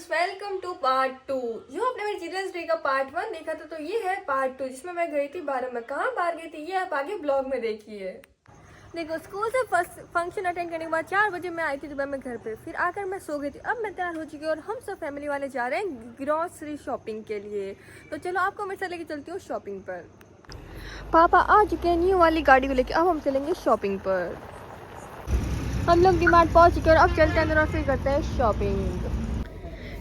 Friends, welcome two part 2। जो आपने मेरे चिल्ड्रंस डे का पार्ट 1 देखा था, तो ये है पार्ट 2 जिसमें मैं गई थी बाहर। में कहाँ बाहर गई थी ये आप आगे ब्लॉग में देखिए। देखो, स्कूल से फर्स्ट फंक्शन अटेंड करने के बाद 4 बजे मैं आई थी सुबह में घर पे। फिर आकर मैं सो गई थी। अब मैं तैयार हो चुकी हूँ और हम सब फैमिली वाले जा रहे हैं ग्रॉसरी शॉपिंग के लिए। तो चलो आपको मेरे साथ लेके चलती हूँ शॉपिंग पर। पापा आ चुके हैं न्यू वाली गाड़ी को लेके। अब हम चलेंगे शॉपिंग पर। हम लोग डीमार्ट पहुंच चुके हैं और अब चलते हैं अंदर और फिर करते हैं शॉपिंग।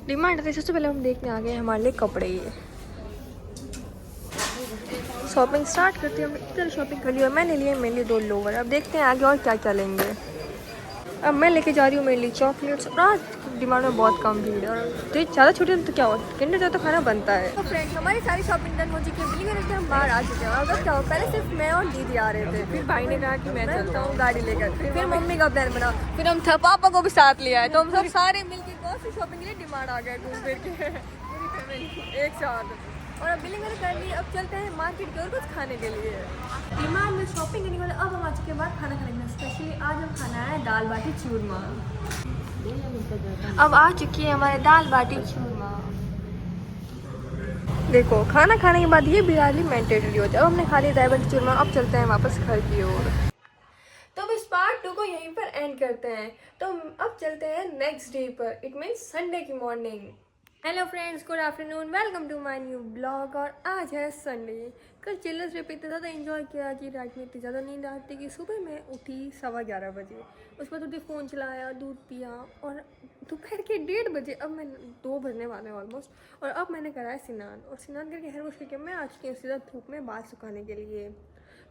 डीमार्ट से सबसे पहले हम देखने आ गए हमारे लिए कपड़े। शॉपिंग स्टार्ट करते हैं। हमने इधर शॉपिंग कर ली और मैंने लिए मेरे लिए 2 लोवर। अब देखते हैं आगे और क्या क्या लेंगे। अब मैं लेके जा रही हूँ मेरे लिए चॉकलेट्स। और आज डिमांड में बहुत कम भीड़ है और तो ज़्यादा छोटे तो क्या हो, किंडर जॉय तो खाना बनता है। तो फ्रेंड्स, हमारी सारी शॉपिंग डन हो चुकी है। बिलिंग करके हम बाहर आ चुके हैं। और क्या हो, पहले सिर्फ मैं और दीदी आ रहे थे। फिर भाई ने कहा कि मैं चलता हूँ गाड़ी लेकर। फिर मम्मी का प्लान बना। फिर हम पापा को भी साथ लिया है। तो हम सब सारे मिलकर ग्रॉसरी शॉपिंग के लिए डिमांड आ गए घूम फिर के पूरी फैमिली एक साथ। और अब बिलिंग कर ली। अब चलते हैं मार्केट की ओर कुछ खाने के लिए। डिमांड में शॉपिंग करने के बाद अब हम आ चुके हैं बाद खाना खाने के लिए। स्पेशली आज हम खाना है दाल बाटी चूरमा। अब आ चुकी है हमारे दाल बाटी चूरमा। देखो, खाना खाने के बाद ये बिरयानी मैंडेटरी होती है। अब हमने खा लिया दाल बाटी चूरमा। अब चलते हैं वापस घर की ओर। तो अब इस पार्ट 2 को यहीं पर एंड करते हैं। तो अब चलते हैं नेक्स्ट डे पर, इट मीन्स संडे की morning. Hello friends, good afternoon, welcome to my new blog. और आज है संडे। कल चिल्ड्रंस डे पे इतना ज़्यादा एंजॉय किया कि रात में इतनी ज़्यादा नींद आती कि सुबह मैं उठी 11:15 बजे। उसके बाद थोड़ी फ़ोन चलाया, दूध पिया और दोपहर के 1:30 बजे, अब मैं 2 बजने वाले हैं ऑलमोस्ट। और अब मैंने कराया स्नान और स्नान करके हेयर वॉश करके मैं आ चुकी हूँ सीधा धूप में बाल सुखाने के लिए।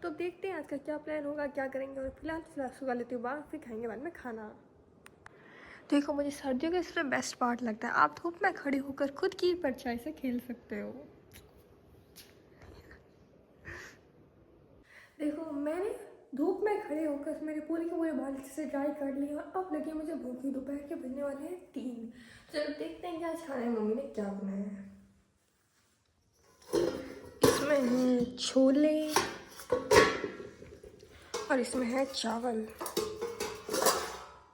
तो अब देखते हैं आज का क्या प्लान होगा, क्या करेंगे। और फिलहाल सुखा लेती हूँ बाल, फिर खाएंगे बाद में खाना। देखो, मुझे सर्दियों का सबसे बेस्ट पार्ट लगता है, आप धूप में खड़े होकर खुद की परछाई से खेल सकते हो। देखो, मैंने धूप में खड़े होकर मेरे पूरे के पूरे बाल से ड्राई कर लिए और अब लगे मुझे भूखी। दोपहर के बजने वाले हैं 3। चलो देखते हैं क्या खाना है, मम्मी ने क्या बनाया है। इसमें है छोले और इसमें है चावल,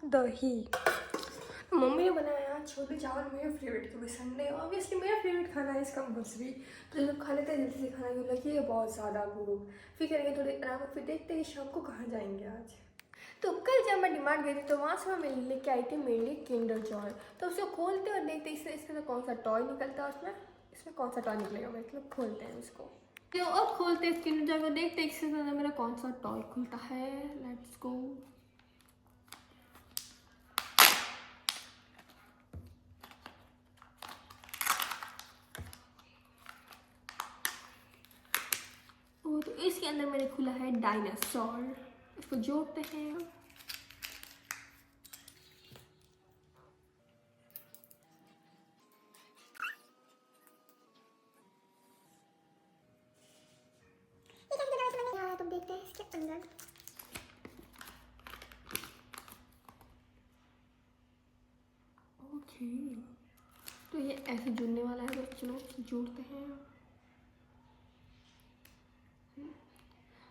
दही। मम्मी ने बनाया छोले चावल, मेरे फेवरेट, क्योंकि संडे ऑब्वियसली मेरा फेवरेट खाना है इसका कंपल्सरी। तो जब खा लेते हैं जल्दी से खाना, क्यों लगी है बहुत ज़्यादा भूख। फिर करेंगे थोड़ी आराम, फिर देखते हैं शाम को कहाँ जाएंगे आज। तो कल जब मैं डिमांड गई थी तो वहाँ से मैं लेके आई थी मेरे लिए किंडर जॉय। तो उसको खोलते और देखते इसमें कौन सा टॉय निकलता है। इसमें कौन सा टॉय निकलेगा, मतलब खोलते हैं इसको। तो अब खोलते हैं किंडर जॉय को, देखते हैं इससे मेरा कौन सा टॉय खुलता है। Let's go. तो इसके अंदर मैंने खुला है डायनासोर। इसको जोड़ते हैं। तो देखते हैं इसके अंदर। ओके, तो ये ऐसे जुड़ने वाला है। तो चलो जोड़ते हैं।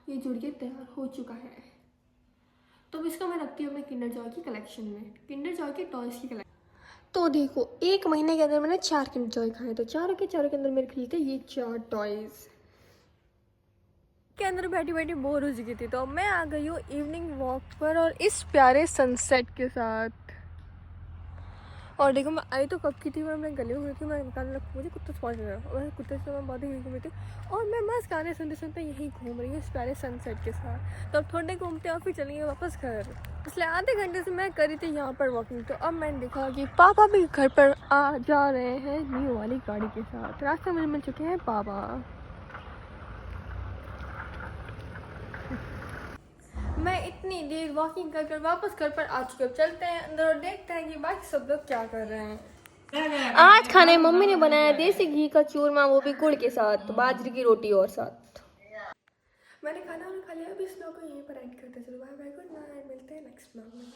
ये जुड़ के तैयार हो चुका है। तो इसको मैं रखती हूँ अपने किंडर जॉय की कलेक्शन में, किंडर जॉय के टॉयज की कलेक्शन। तो देखो, 1 महीने के अंदर मैंने 4 किंडर जॉय खाए। तो चारों के अंदर मेरे खरीदे ये 4 टॉयज के अंदर बैठी बैठी बोर हो चुकी थी। तो मैं आ गई हूँ इवनिंग वॉक पर और इस प्यारे सनसेट के साथ। और देखो, मैं आई तो कब की थी, मैं गली में थी, मैं गाने लग, मुझे कुत्ते स्पॉट रहा है और कुत्ते से मैं बहुत ही घूमी थी। और मैं मस्त गाने सुनते सुनते यहीं घूम रही हूँ इस प्यारे सनसेट के साथ। तो अब थोड़े घूमते और फिर चलेंगे वापस घर। पिछले आधे घंटे से मैं करी थी यहाँ पर वॉकिंग। तो अब मैंने देखा कि पापा भी घर पर आ जा रहे हैं न्यू वाली गाड़ी के साथ। रास्ते में मिल चुके हैं पापा। मैं इतनी देर वॉकिंग कर वापस घर पर आ चुके। अब चलते हैं अंदर और देखते हैं कि बाकी सब लोग क्या कर रहे हैं। आज खाने मम्मी ने बनाया देसी घी का चूरमा, वो भी गुड़ के साथ, बाजरे की रोटी और साथ। मैंने खाना खा लिया। अभी इस ब्लॉग को यहीं पर एंड करते चलो। बाय बाय, गुड नाइट, मिलते हैं नेक्स्ट ब्लॉग में।